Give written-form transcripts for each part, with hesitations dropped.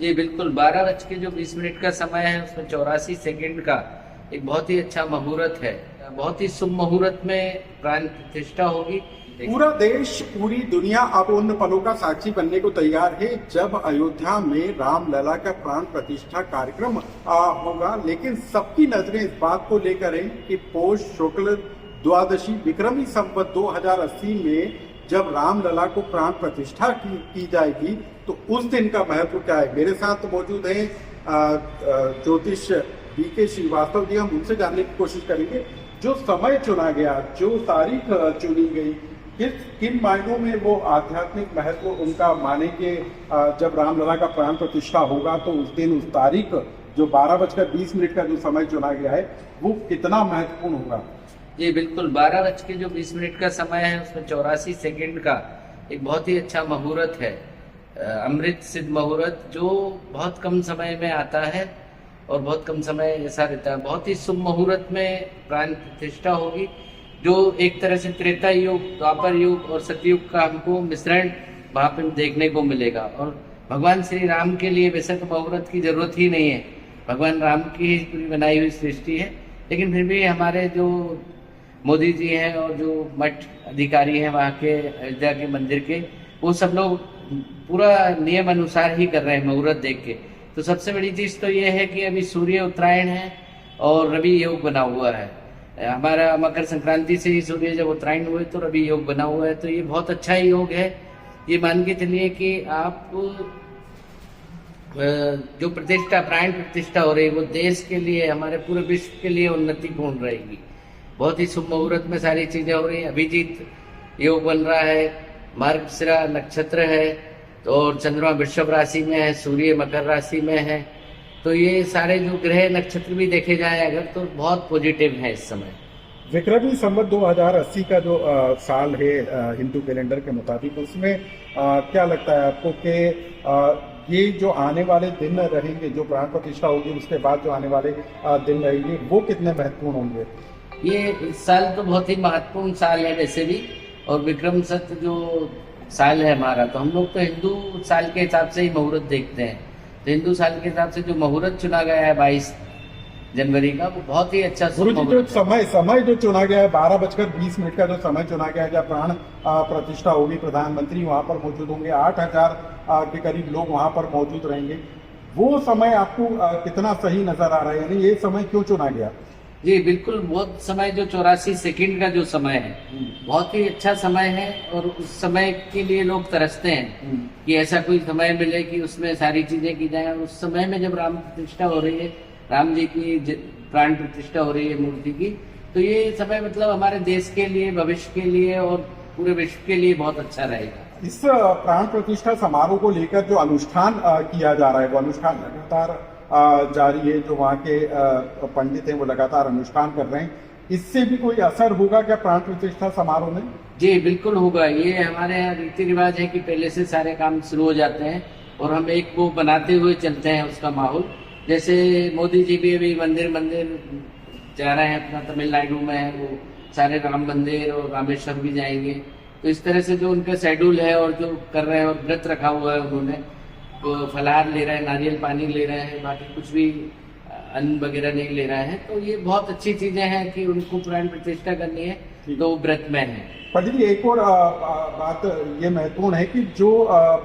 जी बिल्कुल, 12:20 का समय है, उसमें 84 सेकंड का एक बहुत ही अच्छा मुहूर्त है। बहुत ही शुभ मुहूर्त में प्राण प्रतिष्ठा होगी। पूरा देश, पूरी दुनिया अब उन पलों का साक्षी बनने को तैयार है जब अयोध्या में रामलला का प्राण प्रतिष्ठा कार्यक्रम होगा। लेकिन सबकी नजरें इस बात को लेकर हैं कि पौष शुक्ल द्वादशी विक्रमी संवत 2080 में जब रामलला को प्राण प्रतिष्ठा की जाएगी तो उस दिन का महत्व क्या है। मेरे साथ मौजूद हैं ज्योतिष BK श्रीवास्तव जी। हम उनसे जानने की कोशिश करेंगे जो समय चुना गया, जो तारीख चुनी गई, किन मायनों में वो आध्यात्मिक महत्व उनका मानेंगे। जब रामलला का प्राण प्रतिष्ठा होगा तो उस दिन, उस तारीख जो 12:20 का जो समय चुना गया है वो कितना महत्वपूर्ण होगा। जी बिल्कुल, 12:20 का समय है, उसमें 84 सेकंड का एक बहुत ही अच्छा मुहूर्त है। अमृत सिद्ध मुहूर्त जो बहुत कम समय में आता है और बहुत कम समय ऐसा रहता है। बहुत ही शुभ मुहूर्त में प्राण प्रतिष्ठा होगी, जो एक तरह से त्रेता युग, द्वापर युग और सतयुग का हमको मिश्रण वहाँ पे देखने को मिलेगा। और भगवान श्री राम के लिए वैसे तो मुहूर्त की जरूरत ही नहीं है, भगवान राम की ही पूरी बनाई हुई सृष्टि है। लेकिन फिर भी हमारे जो मोदी जी हैं और जो मठ अधिकारी हैं वहाँ के, अयोध्या के मंदिर के, वो सब लोग पूरा नियम अनुसार ही कर रहे हैं मुहूर्त देख के। तो सबसे बड़ी चीज तो ये है कि अभी सूर्य उत्तरायण है और रवि योग बना हुआ है। हमारा मकर संक्रांति से ही सूर्य जब उत्तरायण हुए तो रवि योग बना हुआ है, तो ये बहुत अच्छा योग है। ये मान के चलिए कि आप जो प्रतिष्ठा, प्राण प्रतिष्ठा हो रही है वो देश के लिए, हमारे पूरे विश्व के लिए उन्नतिपूर्ण रहेगी। बहुत ही शुभ मुहूर्त में सारी चीजें हो रही है। अभिजीत योग बन रहा है, मार्गशिरा नक्षत्र है और चंद्रमा वृषभ राशि में है, सूर्य मकर राशि में है। तो ये सारे जो ग्रह नक्षत्र भी देखे जाए अगर तो बहुत पॉजिटिव है इस समय। विक्रमी संवत 2080 का जो साल है हिंदू कैलेंडर के मुताबिक, उसमें क्या लगता है आपको कि ये जो आने वाले दिन रहेंगे, जो प्राण प्रतिष्ठा होगी उसके बाद जो आने वाले दिन रहेंगे वो कितने महत्वपूर्ण होंगे। ये इस साल तो बहुत ही महत्वपूर्ण साल है वैसे भी, और विक्रम सत्य जो साल है हमारा, तो हम लोग तो हिंदू साल के हिसाब से ही मुहूर्त देखते हैं। तो हिंदू साल के हिसाब से जो मुहूर्त चुना गया है 22 जनवरी का, वो बहुत ही अच्छा गुरु जी, जो समय जो चुना गया है 12:20 का जो समय चुना गया है, जब प्राण प्रतिष्ठा होगी, प्रधानमंत्री वहां पर मौजूद होंगे, 8000 के करीब लोग वहां पर मौजूद रहेंगे, वो समय आपको कितना सही नजर आ रहा है, यानी ये समय क्यों चुना गया। जी बिल्कुल, बहुत समय जो 84 सेकंड का जो समय है बहुत ही अच्छा समय है। और उस समय के लिए लोग तरसते हैं कि ऐसा कोई समय मिले कि उसमें सारी चीजें की जाए। उस समय में जब राम प्रतिष्ठा हो रही है, राम जी की प्राण प्रतिष्ठा हो रही है मूर्ति की, तो ये समय मतलब हमारे देश के लिए, भविष्य के लिए और पूरे विश्व के लिए बहुत अच्छा रहेगा। इस प्राण प्रतिष्ठा समारोह को लेकर जो अनुष्ठान किया जा रहा है वो अनुष्ठान लगातार जारी है। जो वहाँ के पंडित हैं वो लगातार अनुष्ठान कर रहे हैं। इससे भी कोई असर होगा क्या प्राण प्रतिष्ठा समारोह में। जी बिल्कुल होगा। ये हमारे यहाँ रीति रिवाज है कि पहले से सारे काम शुरू हो जाते हैं और हम एक को बनाते हुए चलते हैं उसका माहौल। जैसे मोदी जी भी अभी मंदिर जा रहे हैं अपना, तमिलनाडु में है वो, सारे राम मंदिर और रामेश्वर भी जाएंगे। तो इस तरह से जो उनका शेड्यूल है और जो कर रहे हैं, और व्रत रखा हुआ है उन्होंने, तो फलाहार ले रहे हैं, नारियल पानी ले रहे हैं, बाकी कुछ भी अन्न वगैरह नहीं ले रहे हैं। तो ये बहुत अच्छी चीजें हैं कि उनको प्राण प्रतिष्ठा करनी है तो व्रत में है। पंडित जी, एक और बात ये महत्वपूर्ण है कि जो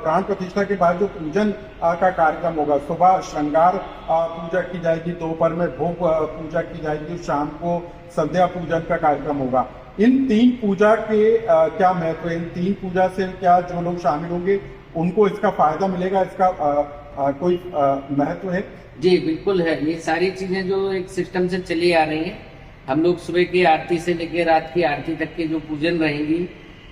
प्राण प्रतिष्ठा के बाद जो पूजन का कार्यक्रम होगा, सुबह श्रृंगार पूजा की जाएगी, दोपहर में भोग पूजा की जाएगी, शाम को संध्या पूजन का कार्यक्रम होगा। इन 3 पूजा के क्या महत्व है। इन 3 पूजा से क्या जो लोग शामिल होंगे उनको इसका फायदा मिलेगा, इसका कोई महत्व है। जी बिल्कुल है। ये सारी चीजें जो एक सिस्टम से चली आ रही हैं, हम लोग सुबह की आरती से लेकर रात की आरती तक की जो पूजन रहेंगी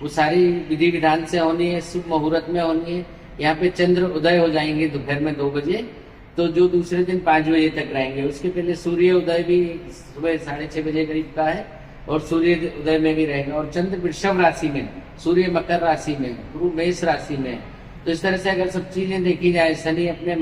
वो सारी विधि विधान से होनी है, शुभ मुहूर्त में होनी है। यहाँ पे चंद्र उदय हो जाएंगे दोपहर में 2 बजे, तो जो दूसरे दिन 5 बजे तक रहेंगे। उसके पहले सूर्य उदय भी सुबह 6:30 बजे करीब का है और सूर्य उदय में भी रहेगा। और चंद्र वृषभ राशि में, सूर्य मकर राशि में, गुरु मेष राशि में। तो इस तरह से अगर सब चीजें देखी जाए, शनि अपने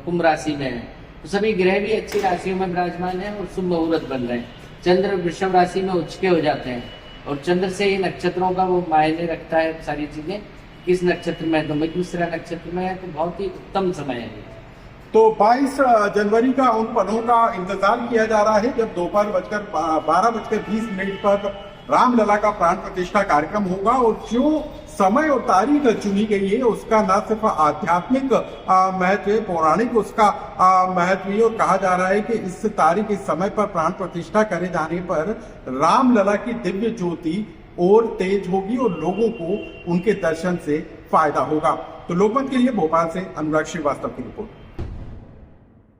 कुंभ राशि में है, तो सभी ग्रह भी अच्छी राशियों में विराजमान है और शुभ मुहूर्त बन रहे हैं। चंद्र वृषभ राशि में उच्च के हो जाते हैं और चंद्र से ही नक्षत्रों का वो मायने रखता है सारी चीजें, किस नक्षत्र में है। तो मृगशिरा नक्षत्र में है तो बहुत ही उत्तम समय है। तो 22 जनवरी का उन पलों का इंतजार किया जा रहा है जब दोपहर 12:20 पर रामलला का प्राण प्रतिष्ठा कार्यक्रम होगा। और जो समय और तारीख चुनी गई है उसका न सिर्फ आध्यात्मिक महत्व है, पौराणिक उसका महत्व है। और कहा जा रहा है कि इस तारीख, इस समय पर प्राण प्रतिष्ठा करे जाने पर रामलला की दिव्य ज्योति और तेज होगी और लोगों को उनके दर्शन से फायदा होगा। तो लोकमत के लिए भोपाल से अनुराग श्रीवास्तव की रिपोर्ट।